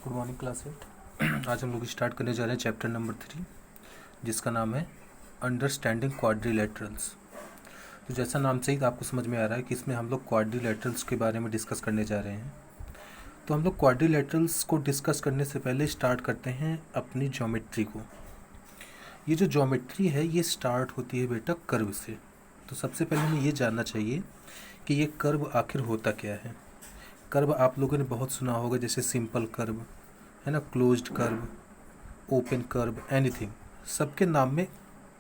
Good morning class 8। आज हम लोग स्टार्ट करने जा रहे हैं चैप्टर नंबर 3, जिसका नाम है अंडरस्टैंडिंग क्वाड्रिलेटरल्स। तो जैसा नाम से ही आपको समझ में आ रहा है कि इसमें हम लोग क्वाड्रिलेटरल्स के बारे में डिस्कस करने जा रहे हैं। तो हम लोग क्वाड्रिलेटरल्स को डिस्कस करने से पहले स्टार्ट करते हैं अपनी ज्योमेट्री को। ये जो ज्योमेट्री है ये स्टार्ट होती है बेटा कर्व से। तो सबसे पहले हमें ये जानना चाहिए कि ये कर्व आखिर होता क्या है। कर्व आप लोगों ने बहुत सुना होगा, जैसे सिंपल कर्व है ना, closed curve, open curve, anything, सबके नाम में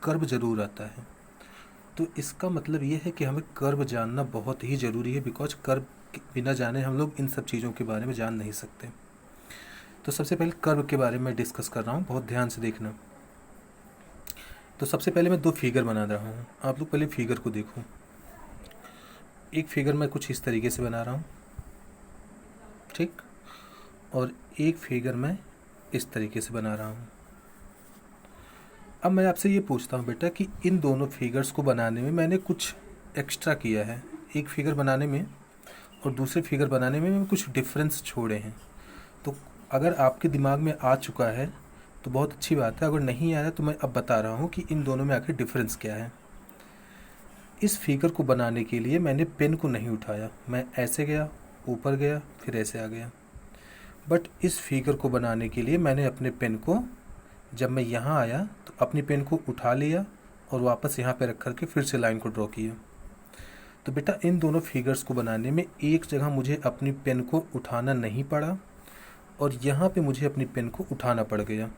कर्व ज़रूर आता है। तो इसका मतलब ये है कि हमें कर्व जानना बहुत ही ज़रूरी है, बिकॉज कर्व बिना जाने हम लोग इन सब चीज़ों के बारे में जान नहीं सकते। तो सबसे पहले कर्व के बारे में डिस्कस कर रहा हूँ, बहुत ध्यान से देखना। तो सबसे पहले मैं दो फिगर बना रहा हूँ, आप लोग पहले फिगर को देखो। एक फिगर मैं कुछ इस तरीके से बना रहा हूँ, ठीक, और एक फिगर मैं इस तरीके से बना रहा हूँ। अब मैं आपसे ये पूछता हूँ बेटा कि इन दोनों फिगर्स को बनाने में मैंने कुछ एक्स्ट्रा किया है। एक फिगर बनाने में और दूसरे फिगर बनाने में मैंने कुछ डिफरेंस छोड़े हैं। तो अगर आपके दिमाग में आ चुका है तो बहुत अच्छी बात है, अगर नहीं आया तो मैं अब बता रहा हूँ कि इन दोनों में आखिर डिफरेंस क्या है। इस फिगर को बनाने के लिए मैंने पेन को नहीं उठाया, मैं ऐसे गया, ऊपर गया, फिर ऐसे आ गया। बट इस फिगर को बनाने के लिए मैंने अपने पेन को, जब मैं यहाँ आया तो अपनी पेन को उठा लिया और वापस यहाँ पे रख कर के फिर से लाइन को ड्रॉ किया। तो बेटा इन दोनों फिगर्स को बनाने में एक जगह मुझे अपनी पेन को उठाना नहीं पड़ा और यहाँ पे मुझे अपनी पेन को उठाना पड़ गया।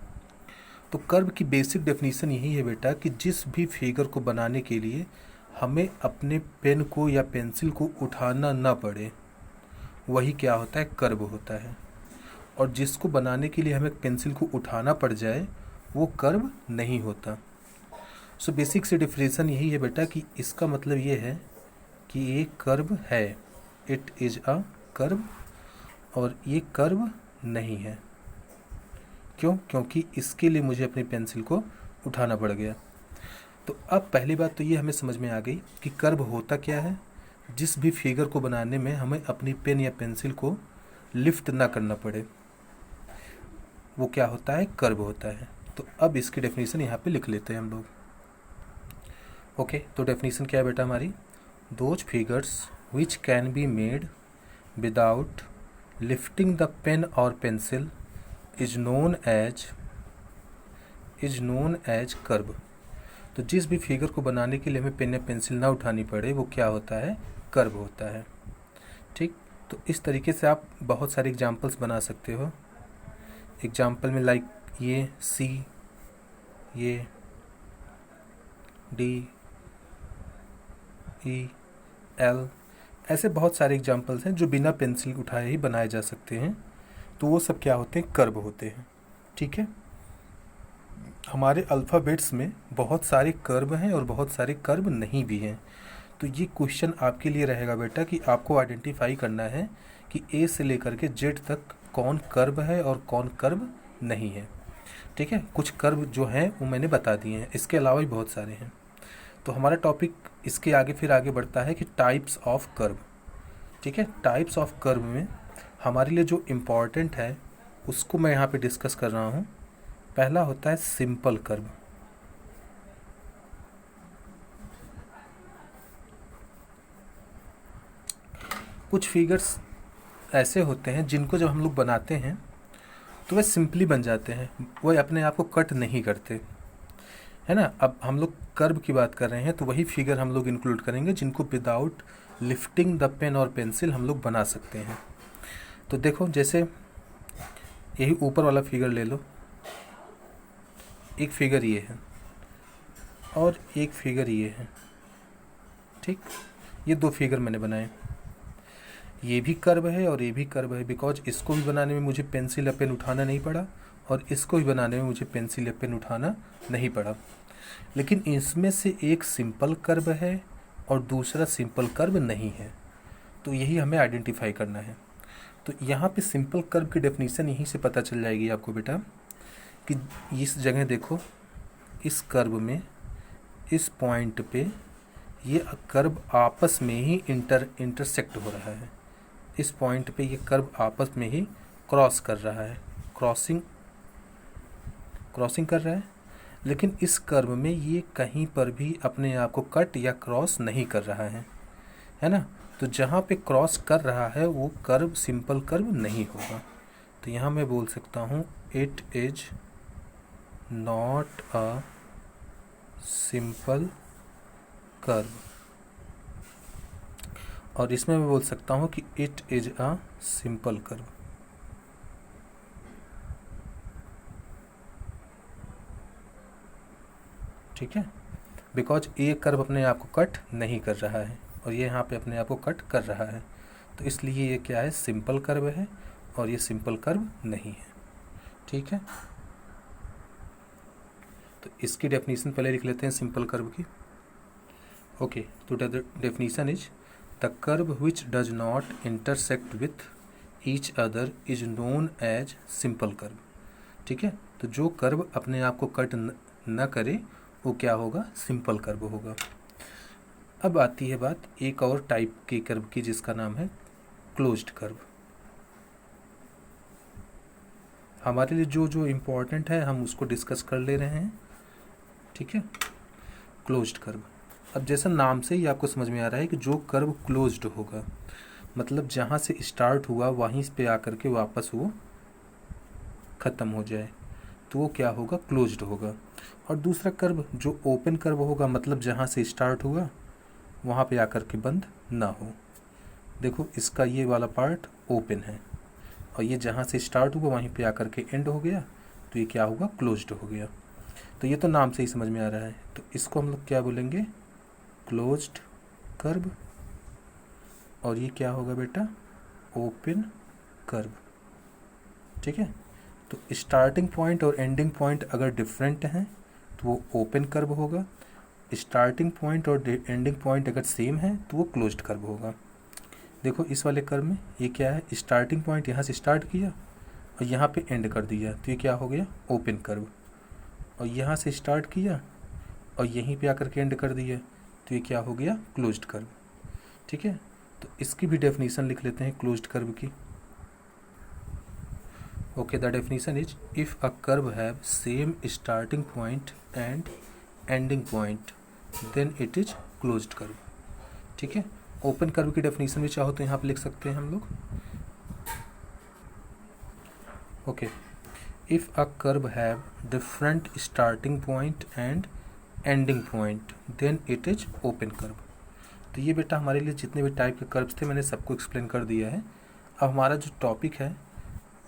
तो कर्व की बेसिक डेफिनेशन यही है बेटा कि जिस भी फिगर को बनाने के लिए हमें अपने पेन को या पेंसिल को उठाना ना पड़े, वही क्या होता है, कर्व होता है। और जिसको बनाने के लिए हमें पेंसिल को उठाना पड़ जाए वो कर्व नहीं होता। सो बेसिक से डिफरेंशन यही है बेटा कि इसका मतलब ये है कि ये कर्व है, इट इज़ अ कर्व, और ये कर्व नहीं है। क्यों? क्योंकि इसके लिए मुझे अपनी पेंसिल को उठाना पड़ गया। तो अब पहली बात तो ये हमें समझ में आ गई कि कर्व होता क्या है। जिस भी फिगर को बनाने में हमें अपनी पेन या पेंसिल को लिफ्ट ना करना पड़े, वो क्या होता है, कर्व होता है। तो अब इसकी डेफिनेशन यहाँ पे लिख लेते हैं हम लोग। ओके, तो डेफिनेशन क्या है बेटा हमारी, those figures which can be made without lifting the pen or pencil is known as curve. तो जिस भी फिगर को बनाने के लिए हमें पेन या पेंसिल ना उठानी पड़े वो क्या होता है, कर्व होता है। ठीक, तो इस तरीके से आप बहुत सारे एग्जांपल्स बना सकते हो। एग्जाम्पल में लाइक ये सी, ये डी, ई, एल, ऐसे बहुत सारे एग्जाम्पल्स हैं जो बिना पेंसिल उठाए ही बनाए जा सकते हैं। तो वो सब क्या होते हैं, कर्व होते हैं। ठीक है, हमारे अल्फ़ाबेट्स में बहुत सारे कर्व हैं और बहुत सारे कर्व नहीं भी हैं। तो ये क्वेश्चन आपके लिए रहेगा बेटा कि आपको आइडेंटिफाई करना है कि ए से लेकर के जेड तक कौन कर्व है और कौन कर्व नहीं है। ठीक है, कुछ कर्व जो हैं वो मैंने बता दिए हैं, इसके अलावा भी बहुत सारे हैं। तो हमारा टॉपिक इसके आगे फिर आगे बढ़ता है कि टाइप्स ऑफ कर्व। ठीक है, टाइप्स ऑफ कर्व में हमारे लिए जो इम्पॉर्टेंट है उसको मैं यहाँ पे डिस्कस कर रहा हूँ। पहला होता है सिंपल कर्व। कुछ फिगर्स ऐसे होते हैं जिनको जब हम लोग बनाते हैं तो वे सिंपली बन जाते हैं, वो अपने आप को कट नहीं करते, है ना। अब हम लोग कर्व की बात कर रहे हैं तो वही फिगर हम लोग इंक्लूड करेंगे जिनको without lifting the pen or pencil हम लोग बना सकते हैं। तो देखो, जैसे यही ऊपर वाला फिगर ले लो, एक फिगर ये है और एक फिगर ये है। ठीक, ये दो फिगर मैंने बनाए, ये भी कर्व है और ये भी कर्व है, बिकॉज इसको भी बनाने में मुझे पेंसिल या पेन उठाना नहीं पड़ा और इसको भी बनाने में मुझे पेंसिल या पेन उठाना नहीं पड़ा। लेकिन इसमें से एक सिंपल कर्व है और दूसरा सिंपल कर्व नहीं है। तो यही हमें आइडेंटिफाई करना है। तो यहाँ पे सिंपल कर्व की डेफिनेशन यहीं से पता चल जाएगी आपको बेटा कि इस जगह देखो, इस कर्व में इस पॉइंट पे ये कर्व आपस में ही इंटरसेक्ट हो रहा है। इस पॉइंट पे ये कर्व आपस में ही क्रॉस कर रहा है। क्रॉसिंग कर रहा है, लेकिन इस कर्व में ये कहीं पर भी अपने आप को कट या क्रॉस नहीं कर रहा है ना। तो जहाँ पे क्रॉस कर रहा है वो कर्व सिंपल कर्व नहीं होगा। तो यहाँ मैं बोल सकता हूँ it is not a simple curve, और इसमें मैं बोल सकता हूँ कि it is a simple curve. ठीक है, बिकॉज ये कर्व अपने आप को कट नहीं कर रहा है और ये यहाँ पे अपने आप को कट कर रहा है, तो इसलिए ये क्या है, सिंपल कर्व है और ये सिंपल कर्व नहीं है। ठीक है, तो इसकी डेफिनेशन पहले लिख लेते हैं सिंपल कर्व की। ओके, तो definition is the curve which does not intersect with each other is known as simple curve. ठीक है, तो जो कर्व अपने आप को कट न करे वो क्या होगा, सिंपल कर्व होगा। अब आती है बात एक और टाइप के कर्व की जिसका नाम है क्लोज्ड कर्व। हमारे लिए जो जो इम्पोर्टेंट है हम उसको डिस्कस कर ले रहे हैं। ठीक है, क्लोज्ड कर्व। अब जैसा नाम से ही आपको समझ में आ रहा है कि जो कर्व क्लोज्ड होगा, मतलब जहाँ से स्टार्ट हुआ वहीं पे आकर के वापस वो ख़त्म हो जाए, तो वो क्या होगा, क्लोज्ड होगा। और दूसरा कर्व जो ओपन कर्व होगा, मतलब जहाँ से स्टार्ट हुआ वहाँ पे आकर के बंद ना हो। देखो इसका ये वाला पार्ट ओपन है और ये जहाँ से स्टार्ट हुआ वहीं पे आकर के एंड हो गया, तो ये क्या होगा, क्लोज्ड हो गया। तो ये तो नाम से ही समझ में आ रहा है, तो इसको हम लोग क्या बोलेंगे, क्लोज्ड कर्व। और ये क्या होगा बेटा, ओपन कर्व। ठीक है, तो स्टार्टिंग पॉइंट और एंडिंग पॉइंट अगर डिफरेंट हैं तो वो ओपन कर्व होगा, स्टार्टिंग पॉइंट और एंडिंग पॉइंट अगर सेम है तो वो क्लोज्ड कर्व होगा। देखो इस वाले कर्व में ये क्या है, स्टार्टिंग पॉइंट यहाँ से स्टार्ट किया और यहाँ पे एंड कर दिया, तो ये क्या हो गया, ओपन कर्व। और यहाँ से स्टार्ट किया और यहीं पे आकर के एंड कर दिया, तो ये क्या हो गया, क्लोज्ड कर्व। ठीक है, तो इसकी भी डेफिनेशन लिख लेते हैं क्लोज्ड कर्व की। Okay, the definition is if a curve have same starting point and ending point then it is closed curve. ठीक है, ओपन कर्व की डेफिनेशन भी चाहो तो यहाँ पे लिख सकते हैं हम लोग। Okay, if a curve have different starting point and ending point then it is open curve. तो ये बेटा हमारे लिए जितने भी टाइप के कर्व्स थे मैंने सबको एक्सप्लेन कर दिया है। अब हमारा जो टॉपिक है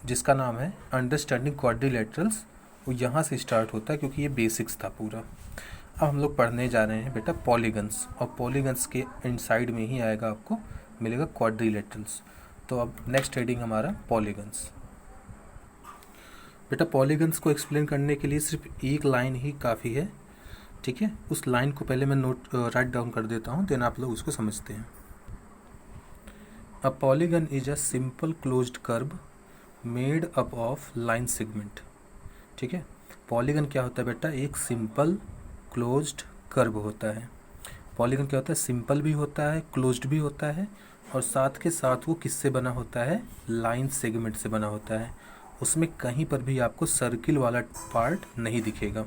जिसका नाम है अंडरस्टैंडिंग क्वाड्रिलेटरल्स, वो यहाँ से स्टार्ट होता है क्योंकि ये बेसिक्स था पूरा। अब हम लोग पढ़ने जा रहे हैं बेटा पॉलीगन्स, और पॉलीगन्स के इनसाइड में ही आएगा आपको मिलेगा क्वाड्रिलेटरल्स। तो अब नेक्स्ट हेडिंग हमारा पॉलीगन्स। बेटा पॉलीगन्स को एक्सप्लेन करने के लिए सिर्फ एक लाइन ही काफ़ी है। ठीक है, उस लाइन को पहले मैं राइट डाउन कर देता हूँ, देन आप लोग उसको समझते हैं। A polygon is a simple closed curve made up of line segment. ठीक है, पॉलीगन क्या होता है बेटा, एक सिंपल क्लोज्ड कर्व होता है। पॉलीगन क्या होता है, सिंपल भी होता है, क्लोज्ड भी होता है, और साथ के साथ वो किससे बना होता है, लाइन सेगमेंट से बना होता है। उसमें कहीं पर भी आपको सर्किल वाला पार्ट नहीं दिखेगा।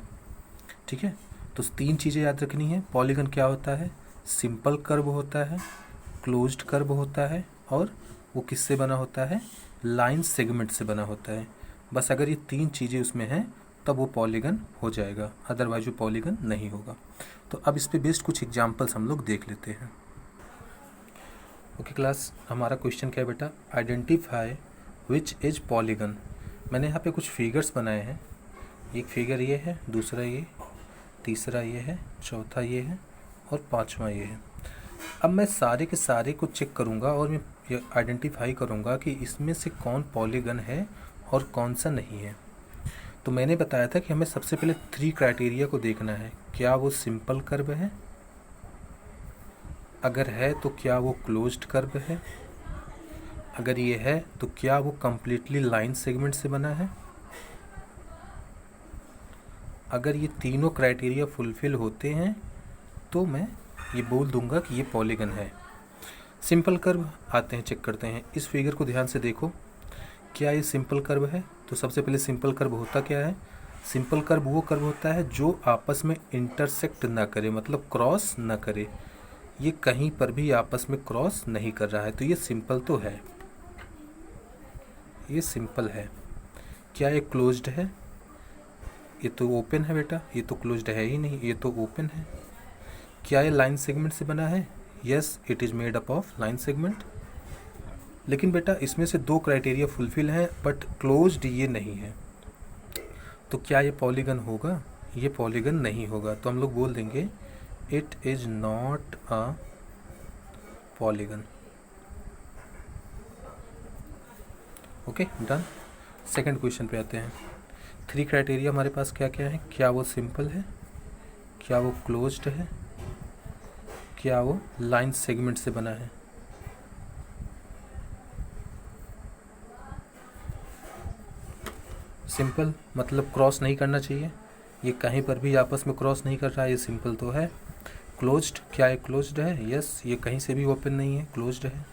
ठीक है, तो 3 चीज़ें याद रखनी है। पॉलीगन क्या होता है, सिंपल कर्व होता है, क्लोज्ड कर्व होता है, और वो किससे बना होता है, लाइन सेगमेंट से बना होता है। बस अगर ये 3 चीज़ें उसमें हैं तब वो पॉलीगन हो जाएगा, अदरवाइज वो पॉलीगन नहीं होगा। तो अब इस पे बेस्ड कुछ एग्जांपल्स हम लोग देख लेते हैं। ओके क्लास, हमारा क्वेश्चन क्या है बेटा, आइडेंटिफाई विच इज पॉलीगन। मैंने यहाँ पे कुछ फिगर्स बनाए हैं। एक फिगर ये है, दूसरा ये, तीसरा ये है, चौथा ये है और 5वां ये है। अब मैं सारे के सारे को चेक करूँगा और मैं ये आइडेंटिफाई करूँगा कि इसमें से कौन पॉलीगन है और कौन सा नहीं है। तो मैंने बताया था कि हमें सबसे पहले 3 क्राइटेरिया को देखना है। क्या वो सिंपल कर्व है, अगर है तो क्या वो क्लोज्ड कर्व है, अगर ये है तो क्या वो कम्प्लीटली लाइन सेगमेंट से बना है। अगर ये तीनों क्राइटेरिया फुलफिल होते हैं तो मैं ये बोल दूंगा कि ये पॉलीगन है। सिंपल कर्व आते हैं, चेक करते हैं। इस फिगर को ध्यान से देखो, क्या ये सिंपल कर्व है, तो सबसे पहले सिंपल कर्व होता क्या है? सिंपल कर्व वो कर्व होता है जो आपस में इंटरसेक्ट ना करे, मतलब क्रॉस ना करे। ये कहीं पर भी आपस में क्रॉस नहीं कर रहा है, तो ये सिंपल तो है, ये सिंपल है। क्या ये क्लोज्ड है? ये तो ओपन है बेटा, ये तो क्लोज्ड है ही नहीं, ये तो ओपन है। क्या ये लाइन सेगमेंट से बना है? Yes, it is made up of line segment. लेकिन बेटा इसमें से दो क्राइटेरिया फुलफिल हैं, बट क्लोज्ड ये नहीं है। तो क्या ये पॉलीगन होगा? ये पॉलीगन नहीं होगा, तो हम लोग बोल देंगे it is not a polygon. Okay, done. Second question पे आते हैं। 3 क्राइटेरिया हमारे पास क्या क्या है? क्या वो सिंपल है, क्या वो क्लोज्ड है, क्या वो लाइन सेगमेंट से बना है। सिंपल मतलब क्रॉस नहीं करना चाहिए, ये कहीं पर भी आपस में क्रॉस नहीं कर रहा है, ये सिंपल तो है। क्लोज्ड, क्या ये क्लोज्ड है? यस, ये कहीं से भी ओपन नहीं है, क्लोज्ड है।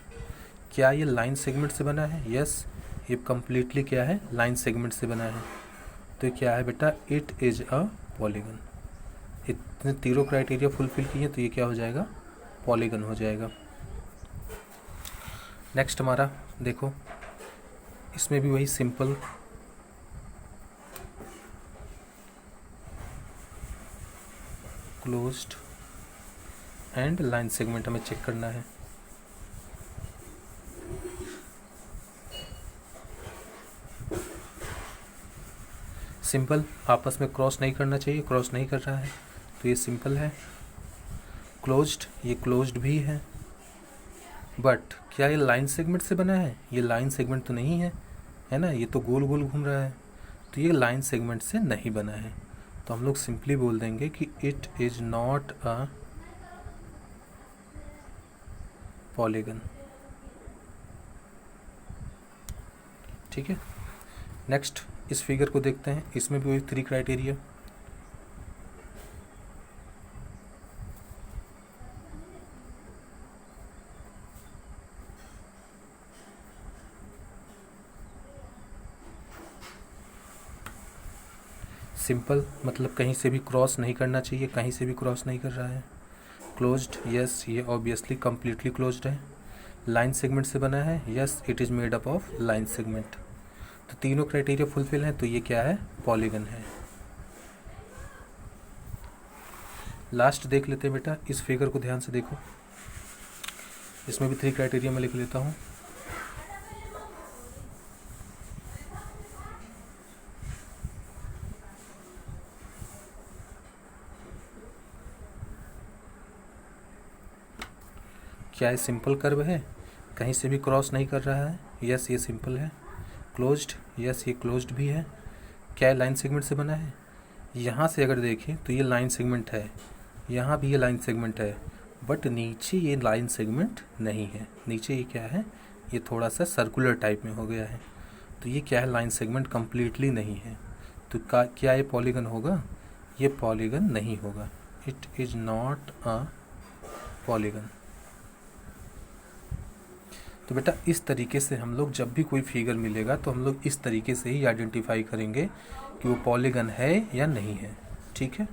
क्या ये लाइन सेगमेंट से बना है? यस, ये कम्प्लीटली क्या है? लाइन सेगमेंट से बना है। तो क्या है बेटा? It is a polygon. इतने तीनों क्राइटेरिया फुलफिल किए तो ये क्या हो जाएगा? पॉलीगन हो जाएगा। नेक्स्ट हमारा देखो, इसमें भी वही simple closed end line segment हमें चेक करना है। सिंपल, आपस में क्रॉस नहीं करना चाहिए, क्रॉस नहीं कर रहा है, तो ये सिंपल है। क्लोज्ड, ये क्लोज्ड भी है, बट क्या ये लाइन सेगमेंट से बना है? ये लाइन सेगमेंट तो नहीं है, है ना, ये तो गोल गोल घूम रहा है, तो ये लाइन सेगमेंट से नहीं बना है। तो हम लोग सिंपली बोल देंगे कि it is not a polygon. ठीक है, नेक्स्ट इस फिगर को देखते हैं। इसमें भी वही 3 क्राइटेरिया। सिंपल मतलब कहीं से भी क्रॉस नहीं करना चाहिए, कहीं से भी क्रॉस नहीं कर रहा है। क्लोज्ड, यस, ये ऑब्वियसली कम्प्लीटली क्लोज्ड है। लाइन सेगमेंट से बना है, yes, it is made up of line segment. तो तीनों क्राइटेरिया फुलफिल हैं, तो ये क्या है? पॉलीगन है। लास्ट देख लेते हैं बेटा, इस फिगर को ध्यान से देखो। इसमें भी 3 क्राइटेरिया मैं लिख लेता हूँ। क्या ये सिंपल कर्व है? कहीं से भी क्रॉस नहीं कर रहा है, यस, ये सिंपल है। क्लोज्ड, यस, ये क्लोज्ड भी है। क्या ये लाइन सेगमेंट से बना है? यहाँ से अगर देखें तो ये लाइन सेगमेंट है, यहाँ भी ये लाइन सेगमेंट है, बट नीचे ये लाइन सेगमेंट नहीं है। नीचे ये क्या है? ये थोड़ा सा सर्कुलर टाइप में हो गया है, तो ये क्या है? लाइन सेगमेंट कम्प्लीटली नहीं है। तो क्या ये पॉलीगन होगा? ये पॉलीगन नहीं होगा। It is not a polygon. तो बेटा इस तरीके से हम लोग जब भी कोई फिगर मिलेगा तो हम लोग इस तरीके से ही आइडेंटिफाई करेंगे कि वो पॉलीगन है या नहीं है। ठीक है।